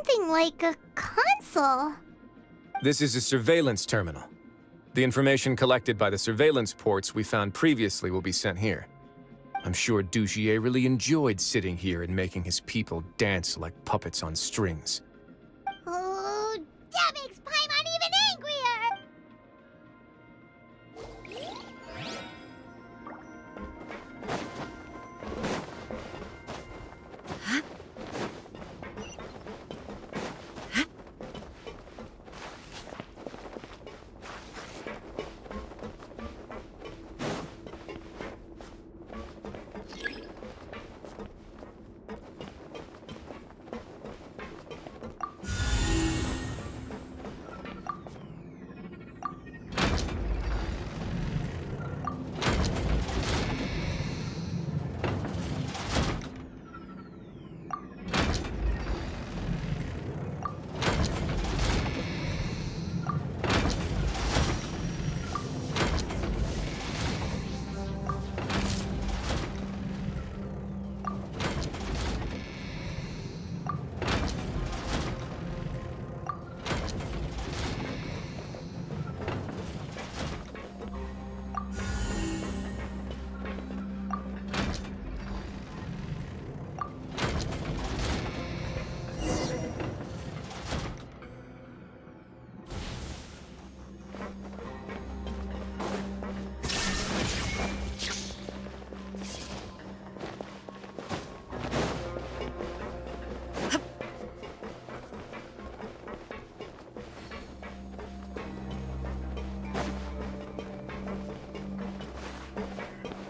something like a console. This is a surveillance terminal. The information collected by the surveillance ports we found previously will be sent here. I'm sure Dugier really enjoyed sitting here and making his people dance like puppets on strings. Oh, that makes Paimon even angrier!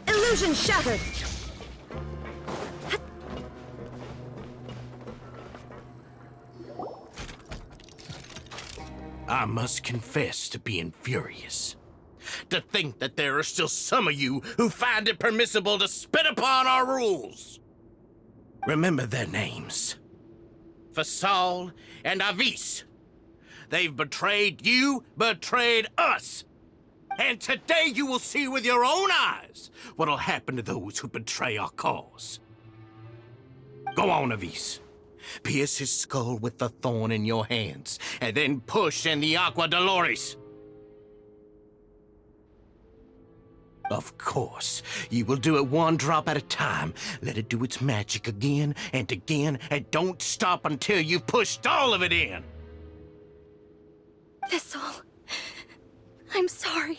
Illusion shattered! I must confess to being furious. To think that there are still some of you who find it permissible to spit upon our rules. Remember their names. Fasal and Avis. They've betrayed you, betrayed us. And today you will see with your own eyes what'll happen to those who betray our cause. Go on, Avis. Pierce his skull with the thorn in your hands, and then push in the Aqua Dolores. Of course, you will do it one drop at a time. Let it do its magic again, and don't stop until you've pushed all of it in. Thistle, I'm sorry.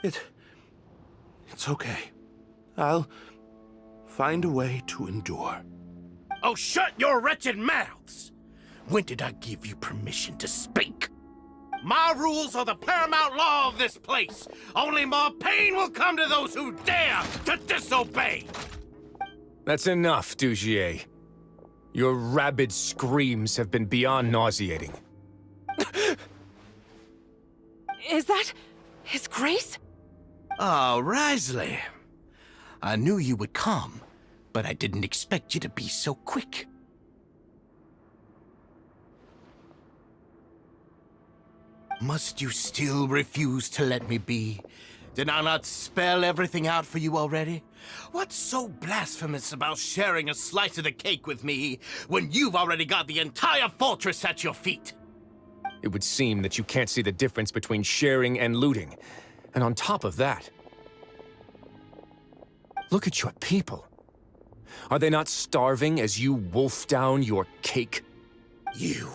It's okay. I'll find a way to endure. Oh, shut your wretched mouths! When did I give you permission to speak? My rules are the paramount law of this place. Only more pain will come to those who dare to disobey. That's enough, Dugier. Your rabid screams have been beyond nauseating. Is that His Grace? Oh, Risley. I knew you would come, but I didn't expect you to be so quick. Must you still refuse to let me be? Did I not spell everything out for you already? What's so blasphemous about sharing a slice of the cake with me when you've already got the entire fortress at your feet? It would seem that you can't see the difference between sharing and looting. And on top of that, look at your people. Are they not starving as you wolf down your cake? You.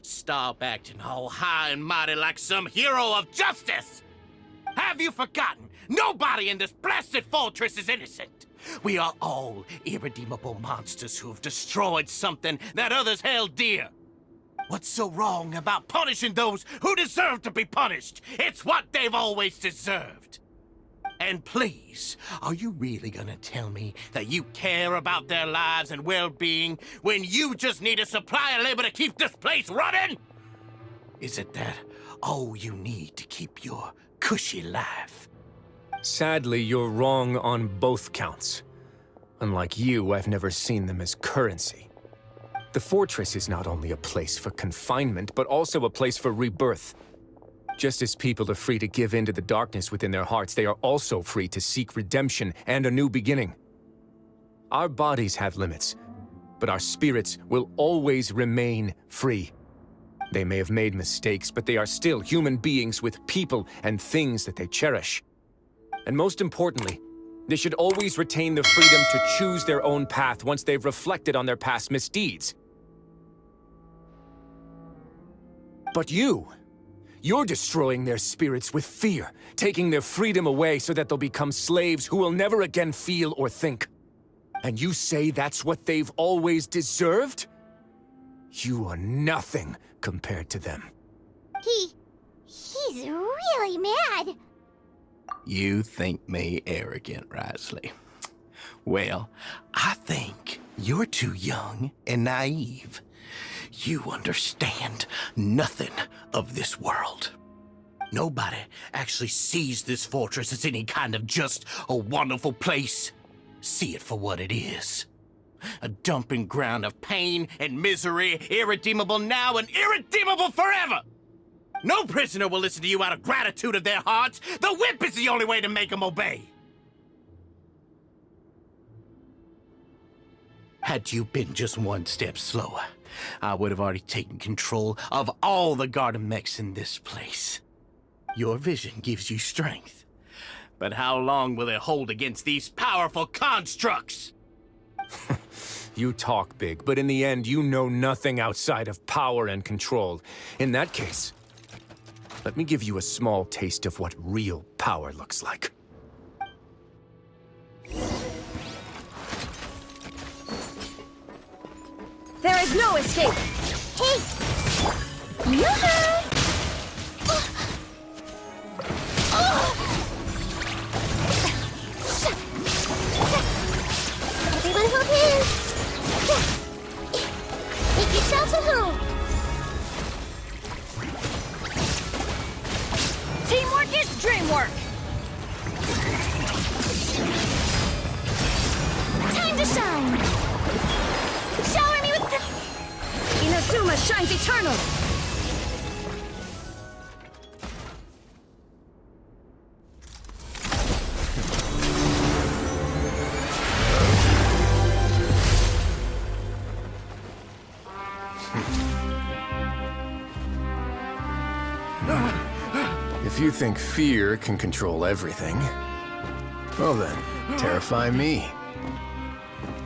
Stop acting all high and mighty like some hero of justice! Have you forgotten? Nobody in this blasted fortress is innocent. We are all irredeemable monsters who've destroyed something that others held dear. What's so wrong about punishing those who deserve to be punished? It's what they've always deserved. And please, are you really gonna tell me that you care about their lives and well-being when you just need a supply of labor to keep this place running? Is it that all you need to keep your cushy life? Sadly, you're wrong on both counts. Unlike you, I've never seen them as currency. The fortress is not only a place for confinement, but also a place for rebirth. Just as people are free to give in to the darkness within their hearts, they are also free to seek redemption and a new beginning. Our bodies have limits, but our spirits will always remain free. They may have made mistakes, but they are still human beings with people and things that they cherish. And most importantly, they should always retain the freedom to choose their own path once they've reflected on their past misdeeds. But you're destroying their spirits with fear, taking their freedom away so that they'll become slaves who will never again feel or think. And you say that's what they've always deserved? You are nothing compared to them. He's really mad. You think me arrogant, Risley? Well, I think you're too young and naive. You understand nothing of this world. Nobody actually sees this fortress as any kind of just a wonderful place. See it for what it is. A dumping ground of pain and misery, irredeemable now and irredeemable forever! No prisoner will listen to you out of gratitude of their hearts. The whip is the only way to make them obey. Had you been just one step slower, I would have already taken control of all the garden mechs in this place. Your vision gives you strength. But how long will it hold against these powerful constructs? You talk big, but in the end, you know nothing outside of power and control. In that case, let me give you a small taste of what real power looks like. There is no escape! Hey! Yoo-hoo! Everyone hold hands! Make yourselves at home! Teamwork is dreamwork! Time to shine! Shower me with the... Inazuma shines eternal! If you think fear can control everything, well then, terrify me.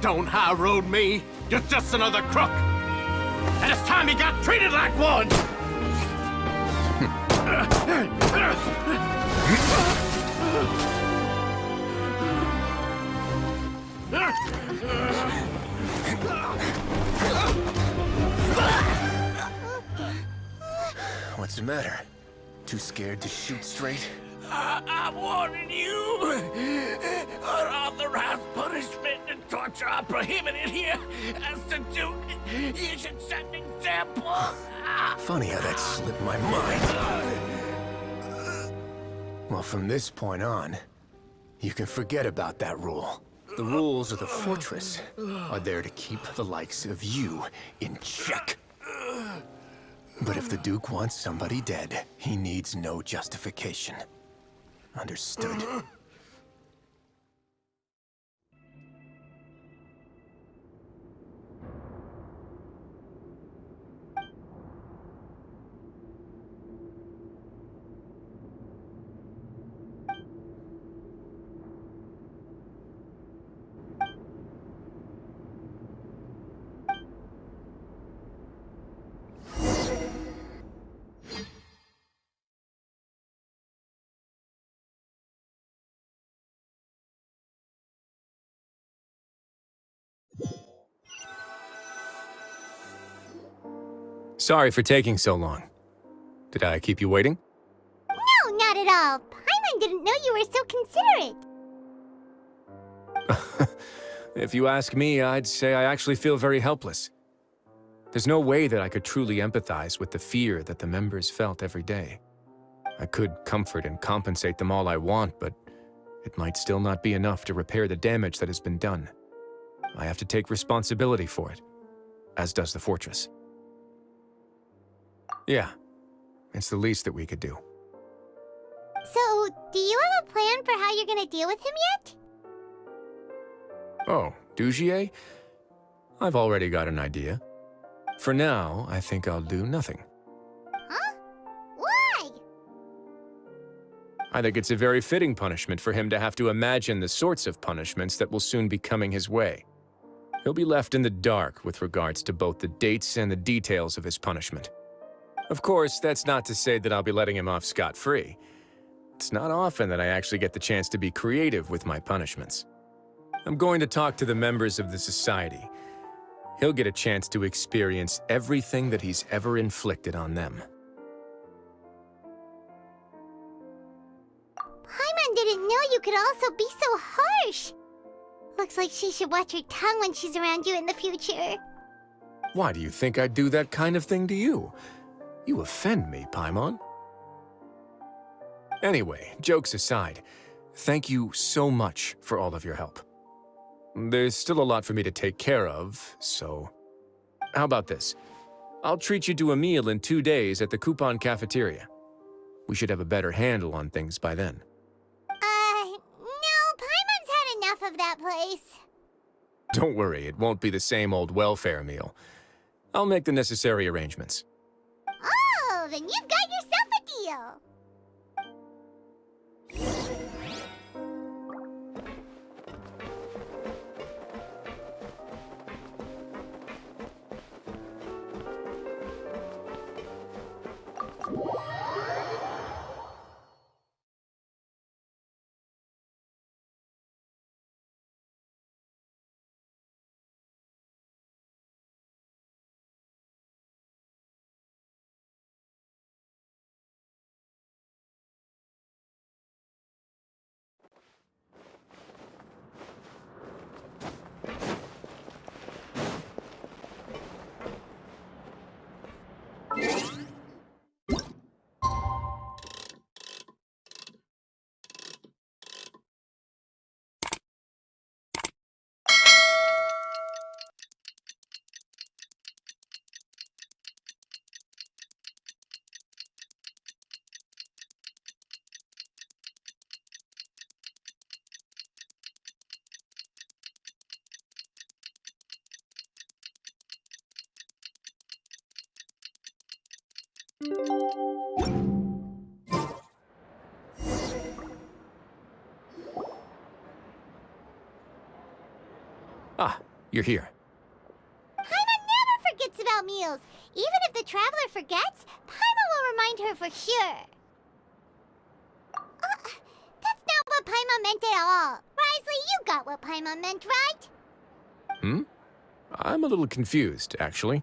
Don't high road me. You're just another crook. And it's time you got treated like one. What's the matter? Too scared to shoot straight? I'm warning you. Unauthorized punishment and torture are prohibited here. As the Duke, you should set an example. Funny how that slipped my mind. Well, from this point on, you can forget about that rule. The rules of the fortress are there to keep the likes of you in check. But if the Duke wants somebody dead, he needs no justification. Understood? Sorry for taking so long. Did I keep you waiting? No, not at all. Paimon didn't know you were so considerate. If you ask me, I'd say I actually feel very helpless. There's no way that I could truly empathize with the fear that the members felt every day. I could comfort and compensate them all I want, but it might still not be enough to repair the damage that has been done. I have to take responsibility for it, as does the fortress. Yeah, it's the least that we could do. So, do you have a plan for how you're gonna deal with him yet? Oh, Dugier? I've already got an idea. For now, I think I'll do nothing. Huh? Why? I think it's a very fitting punishment for him to have to imagine the sorts of punishments that will soon be coming his way. He'll be left in the dark with regards to both the dates and the details of his punishment. Of course, that's not to say that I'll be letting him off scot-free. It's not often that I actually get the chance to be creative with my punishments. I'm going to talk to the members of the society. He'll get a chance to experience everything that he's ever inflicted on them. Paimon didn't know you could also be so harsh. Looks like she should watch her tongue when she's around you in the future. Why do you think I'd do that kind of thing to you? You offend me, Paimon. Anyway, jokes aside, thank you so much for all of your help. There's still a lot for me to take care of, so... How about this? I'll treat you to a meal in 2 days at the Coupon Cafeteria. We should have a better handle on things by then. No, Paimon's had enough of that place. Don't worry, it won't be the same old welfare meal. I'll make the necessary arrangements. Oh, then you've got yourself a deal. Ah, you're here. Paimon never forgets about meals. Even if the traveler forgets, Paimon will remind her for sure. That's not what Paimon meant at all. Risley, you got what Paimon meant, right? I'm a little confused, actually.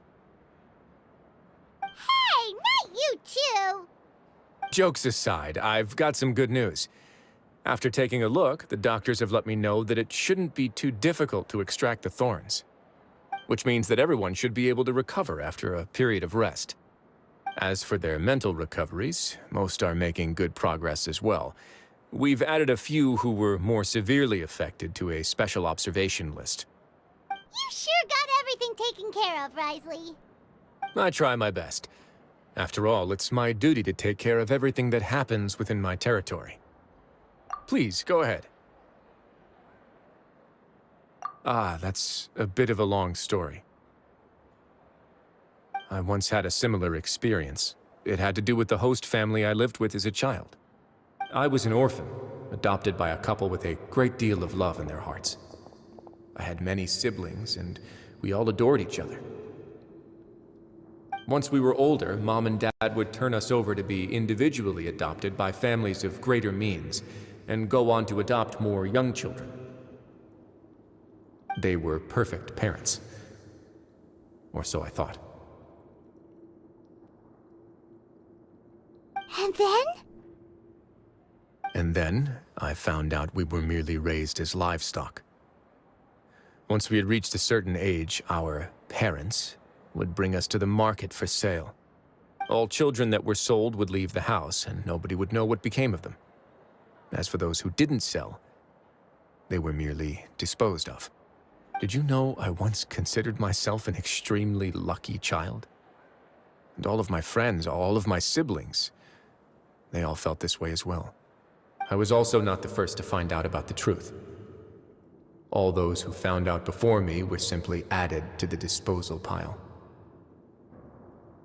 Hey, not you too. Jokes aside, I've got some good news. After taking a look, the doctors have let me know that it shouldn't be too difficult to extract the thorns, which means that everyone should be able to recover after a period of rest. As for their mental recoveries, most are making good progress as well. We've added a few who were more severely affected to a special observation list. You sure got everything taken care of, Risley. I try my best. After all, it's my duty to take care of everything that happens within my territory. Please, go ahead. That's a bit of a long story. I once had a similar experience. It had to do with the host family I lived with as a child. I was an orphan, adopted by a couple with a great deal of love in their hearts. I had many siblings, and we all adored each other. Once we were older, Mom and Dad would turn us over to be individually adopted by families of greater means, and go on to adopt more young children. They were perfect parents. Or so I thought. And then? And then, I found out we were merely raised as livestock. Once we had reached a certain age, our parents would bring us to the market for sale. All children that were sold would leave the house, and nobody would know what became of them. As for those who didn't sell, they were merely disposed of. Did you know I once considered myself an extremely lucky child? And all of my friends, all of my siblings, they all felt this way as well. I was also not the first to find out about the truth. All those who found out before me were simply added to the disposal pile.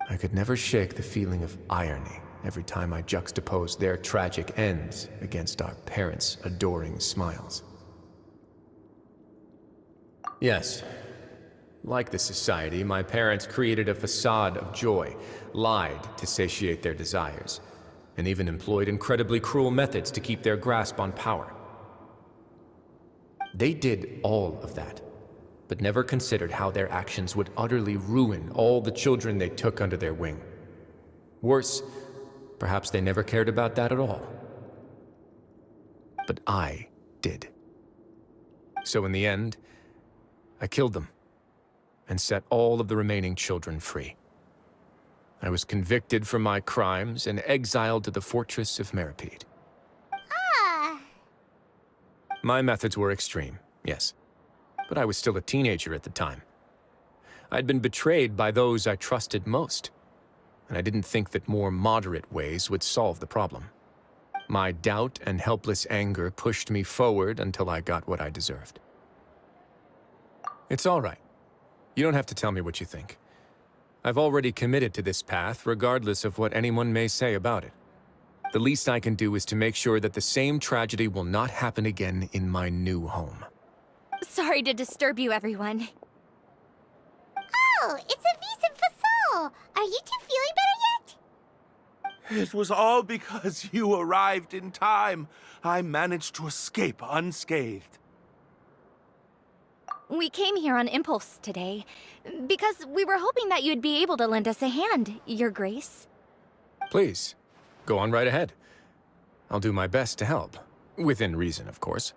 I could never shake the feeling of irony every time I juxtaposed their tragic ends against our parents' adoring smiles. Yes, like the society, my parents created a facade of joy, lied to satiate their desires, and even employed incredibly cruel methods to keep their grasp on power. They did all of that, but never considered how their actions would utterly ruin all the children they took under their wing. Worse, perhaps they never cared about that at all. But I did. So in the end, I killed them and set all of the remaining children free. I was convicted for my crimes and exiled to the fortress of Meripede. Ah. My methods were extreme, yes, but I was still a teenager at the time. I'd been betrayed by those I trusted most, and I didn't think that more moderate ways would solve the problem. My doubt and helpless anger pushed me forward until I got what I deserved. It's all right. You don't have to tell me what you think. I've already committed to this path, regardless of what anyone may say about it. The least I can do is to make sure that the same tragedy will not happen again in my new home. Sorry to disturb you, everyone. Oh, it's Avis and Fasol. Are you two feeling better yet? It was all because you arrived in time. I managed to escape unscathed. We came here on impulse today, because we were hoping that you'd be able to lend us a hand, Your Grace. Please, go on right ahead. I'll do my best to help. Within reason, of course.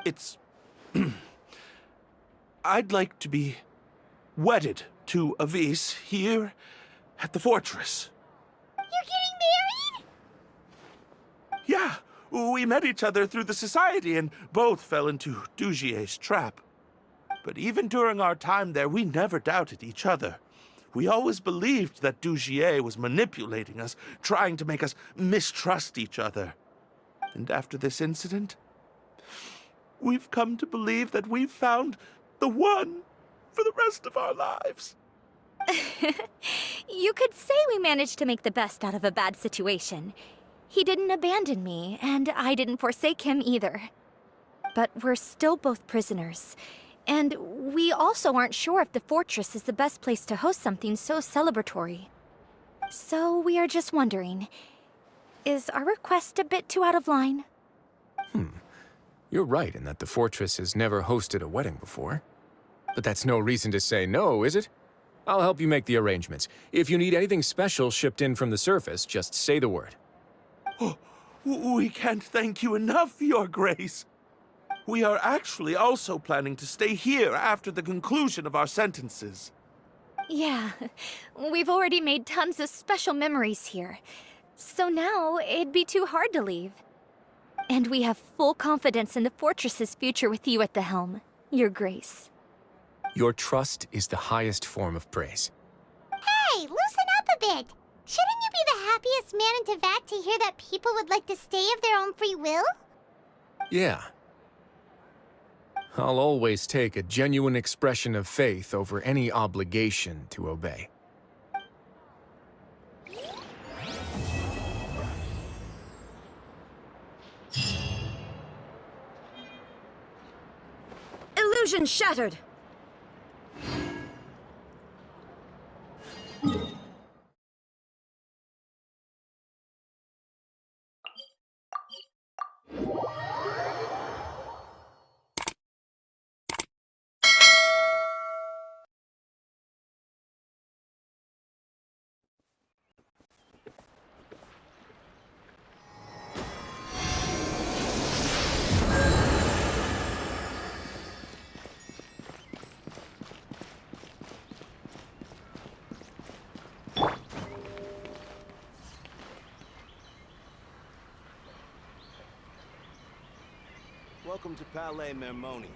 It's... I'd like to be wedded to Avis here at the fortress. You're getting married? Yeah, we met each other through the society and both fell into Dugier's trap. But even during our time there, we never doubted each other. We always believed that Dugier was manipulating us, trying to make us mistrust each other. And after this incident, we've come to believe that we've found the one for the rest of our lives. You could say we managed to make the best out of a bad situation. He didn't abandon me, and I didn't forsake him either. But we're still both prisoners. And we also aren't sure if the fortress is the best place to host something so celebratory. So we are just wondering, is our request a bit too out of line? You're right in that the fortress has never hosted a wedding before. But that's no reason to say no, is it? I'll help you make the arrangements. If you need anything special shipped in from the surface, just say the word. Oh, we can't thank you enough, Your Grace. We are actually also planning to stay here after the conclusion of our sentences. Yeah, we've already made tons of special memories here. So now, it'd be too hard to leave. And we have full confidence in the fortress's future with you at the helm, Your Grace. Your trust is the highest form of praise. Hey, loosen up a bit. Shouldn't you be the happiest man in Teyvat to hear that people would like to stay of their own free will? Yeah. I'll always take a genuine expression of faith over any obligation to obey. Illusion shattered! Welcome to Palais Mermonia.